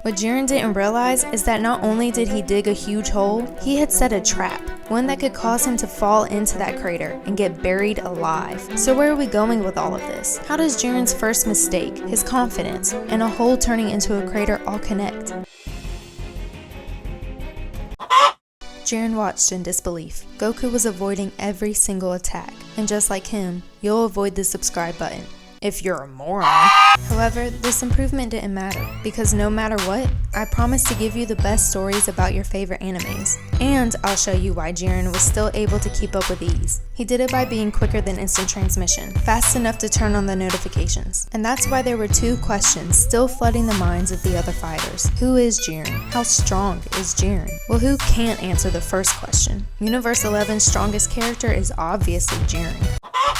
What Jiren didn't realize is that not only did he dig a huge hole, he had set a trap, one that could cause him to fall into that crater and get buried alive. So where are we going with all of this? How does Jiren's first mistake, his confidence, and a hole turning into a crater all connect? Jiren watched in disbelief. Goku was avoiding every single attack, and just like him, you'll avoid the subscribe button if you're a moron. However, this improvement didn't matter, because no matter what, I promise to give you the best stories about your favorite animes. And I'll show you why Jiren was still able to keep up with ease. He did it by being quicker than instant transmission, fast enough to turn on the notifications. And that's why there were two questions still flooding the minds of the other fighters. Who is Jiren? How strong is Jiren? Well, who can't answer the first question? Universe 11's strongest character is obviously Jiren.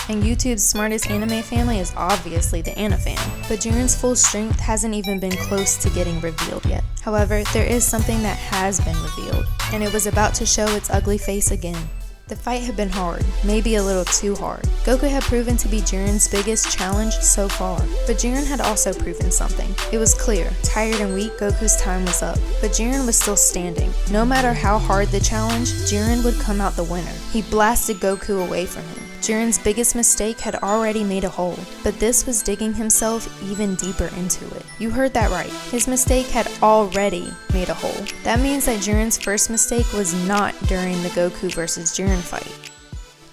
And YouTube's smartest anime family is obviously the Anifan. But Jiren's full strength hasn't even been close to getting revealed yet. However, there is something that has been revealed, and it was about to show its ugly face again. The fight had been hard, maybe a little too hard. Goku had proven to be Jiren's biggest challenge so far, but Jiren had also proven something. It was clear, tired and weak, Goku's time was up, but Jiren was still standing. No matter how hard the challenge, Jiren would come out the winner. He blasted Goku away from him. Jiren's biggest mistake had already made a hole, but this was digging himself even deeper into it. You heard that right. His mistake had already made a hole. That means that Jiren's first mistake was not during the Goku vs. Jiren fight.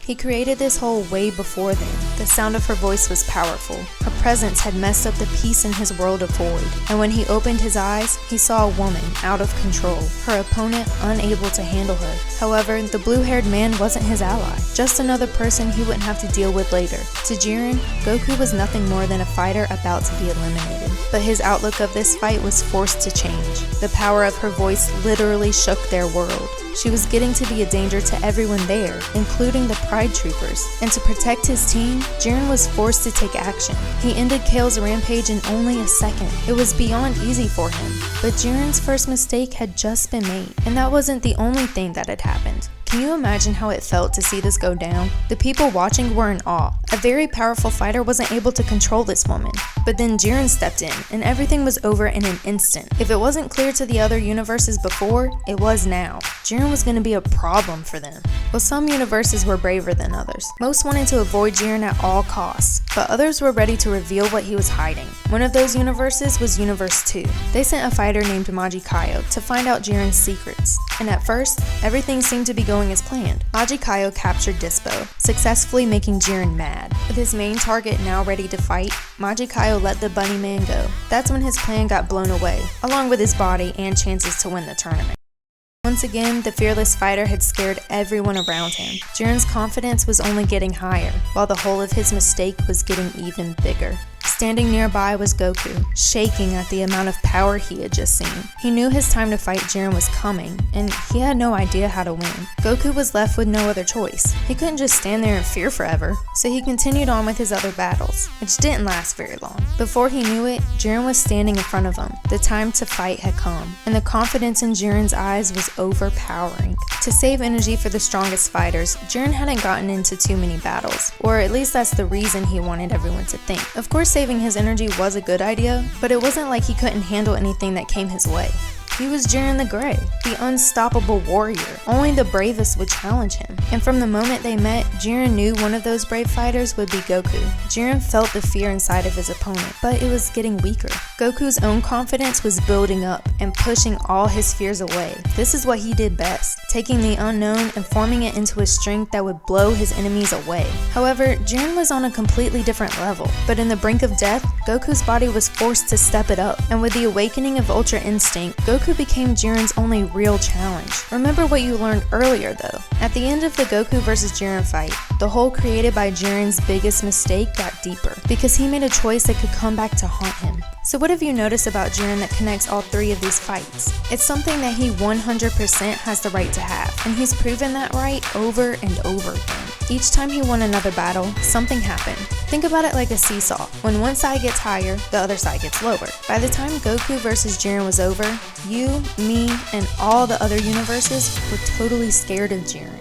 He created this hole way before then. The sound of her voice was powerful. Her presence had messed up the peace in his world of void. And when he opened his eyes, he saw a woman out of control, her opponent unable to handle her. However, the blue-haired man wasn't his ally, just another person he wouldn't have to deal with later. To Jiren, Goku was nothing more than a fighter about to be eliminated. But his outlook of this fight was forced to change. The power of her voice literally shook their world. She was getting to be a danger to everyone there, including the Pride Troopers. And to protect his team, Jiren was forced to take action. He ended Kale's rampage in only a second. It was beyond easy for him. But Jiren's first mistake had just been made. And that wasn't the only thing that had happened. Can you imagine how it felt to see this go down? The people watching were in awe. A very powerful fighter wasn't able to control this woman. But then Jiren stepped in, and everything was over in an instant. If it wasn't clear to the other universes before, it was now. Jiren was going to be a problem for them. Well, some universes were braver than others. Most wanted to avoid Jiren at all costs, but others were ready to reveal what he was hiding. One of those universes was Universe 2. They sent a fighter named Majikayo to find out Jiren's secrets. And at first, everything seemed to be going as planned. Majikayo captured Dispo, successfully making Jiren mad. With his main target now ready to fight, Majikayo let the bunny man go. That's when his plan got blown away, along with his body and chances to win the tournament. Once again, the fearless fighter had scared everyone around him. Jiren's confidence was only getting higher, while the hole of his mistake was getting even bigger. Standing nearby was Goku, shaking at the amount of power he had just seen. He knew his time to fight Jiren was coming, and he had no idea how to win. Goku was left with no other choice. He couldn't just stand there in fear forever, so he continued on with his other battles, which didn't last very long. Before he knew it, Jiren was standing in front of him. The time to fight had come, and the confidence in Jiren's eyes was overpowering. To save energy for the strongest fighters, Jiren hadn't gotten into too many battles, or at least that's the reason he wanted everyone to think. Of course, saving his energy was a good idea, but it wasn't like he couldn't handle anything that came his way. He was Jiren the Grey, the unstoppable warrior. Only the bravest would challenge him. And from the moment they met, Jiren knew one of those brave fighters would be Goku. Jiren felt the fear inside of his opponent, but it was getting weaker. Goku's own confidence was building up and pushing all his fears away. This is what he did best, taking the unknown and forming it into a strength that would blow his enemies away. However, Jiren was on a completely different level, but in the brink of death, Goku's body was forced to step it up. And with the awakening of Ultra Instinct, Goku became Jiren's only real challenge. Remember what you learned earlier though. At the end of the Goku vs. Jiren fight, the hole created by Jiren's biggest mistake got deeper, because he made a choice that could come back to haunt him. So what have you noticed about Jiren that connects all three of these fights? It's something that he 100% has the right to have, and he's proven that right over and over again. Each time he won another battle, something happened. Think about it like a seesaw. When one side gets higher, the other side gets lower. By the time Goku vs. Jiren was over, you, me, and all the other universes were totally scared of Jiren.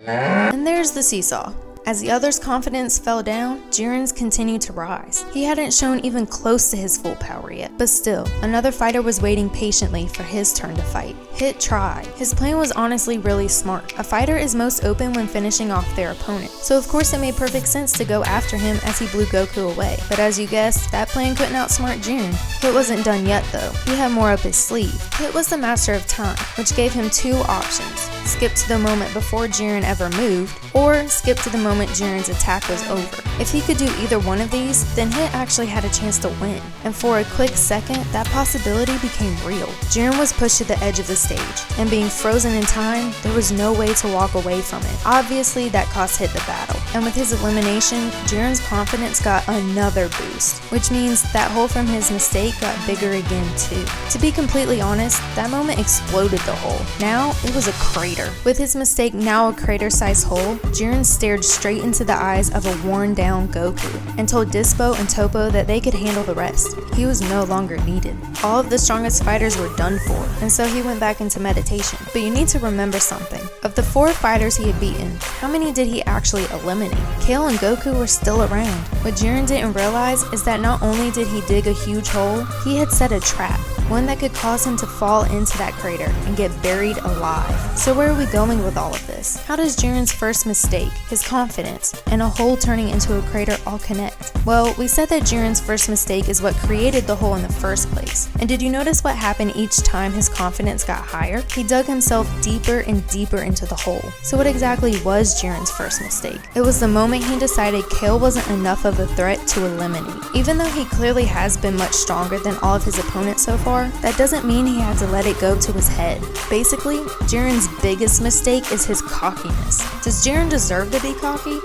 And there's the seesaw. As the others' confidence fell down, Jirens continued to rise. He hadn't shown even close to his full power yet, but still, another fighter was waiting patiently for his turn to fight. Hit tried. His plan was honestly really smart. A fighter is most open when finishing off their opponent, so of course it made perfect sense to go after him as he blew Goku away. But as you guessed, that plan couldn't outsmart Jiren. Hit wasn't done yet though. He had more up his sleeve. Hit was the master of time, which gave him two options. Skip to the moment before Jiren ever moved, or skip to the moment Jiren's attack was over. If he could do either one of these, then Hit actually had a chance to win, and for a quick second, that possibility became real. Jiren was pushed to the edge of the stage, and being frozen in time, there was no way to walk away from it. Obviously, that cost Hit the battle, and with his elimination, Jiren's confidence got another boost, which means that hole from his mistake got bigger again too. To be completely honest, that moment exploded the hole. Now, it was a crater. With his mistake now a crater-sized hole, Jiren stared straight into the eyes of a worn-down Goku and told Dispo and Topo that they could handle the rest. He was no longer needed. All of the strongest fighters were done for, and so he went back into meditation. But you need to remember something. Of the 4 fighters he had beaten, how many did he actually eliminate? Kale and Goku were still around. What Jiren didn't realize is that not only did he dig a huge hole, he had set a trap. One that could cause him to fall into that crater and get buried alive. So where are we going with all of this? How does Jiren's first mistake, his confidence, and a hole turning into a crater all connect? Well, we said that Jiren's first mistake is what created the hole in the first place. And did you notice what happened each time his confidence got higher? He dug himself deeper and deeper into the hole. So what exactly was Jiren's first mistake? It was the moment he decided Kale wasn't enough of a threat to eliminate. Even though he clearly has been much stronger than all of his opponents so far, that doesn't mean he had to let it go to his head. Basically, Jiren's biggest mistake is his cockiness. Does Jiren deserve to be cocky?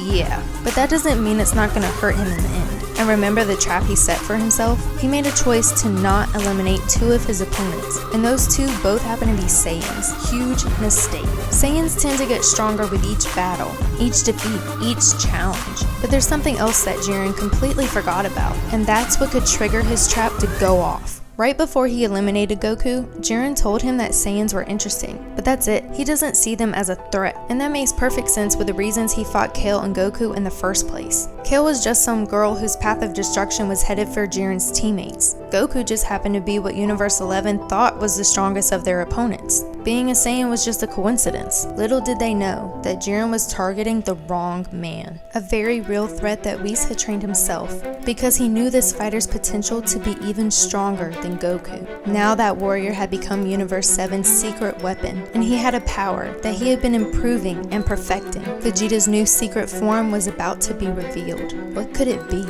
Yeah. But that doesn't mean it's not gonna hurt him in the end. And remember the trap he set for himself? He made a choice to not eliminate 2 of his opponents, and those 2 both happen to be Saiyans. Huge mistake. Saiyans tend to get stronger with each battle, each defeat, each challenge. But there's something else that Jiren completely forgot about, and that's what could trigger his trap to go off. Right before he eliminated Goku, Jiren told him that Saiyans were interesting, but that's it. He doesn't see them as a threat, and that makes perfect sense with the reasons he fought Kale and Goku in the first place. Kale was just some girl whose path of destruction was headed for Jiren's teammates. Goku just happened to be what Universe 11 thought was the strongest of their opponents. Being a Saiyan was just a coincidence. Little did they know that Jiren was targeting the wrong man. A very real threat that Whis had trained himself, because he knew this fighter's potential to be even stronger than Goku. Now that warrior had become Universe 7's secret weapon, and he had a power that he had been improving and perfecting. Vegeta's new secret form was about to be revealed. What could it be?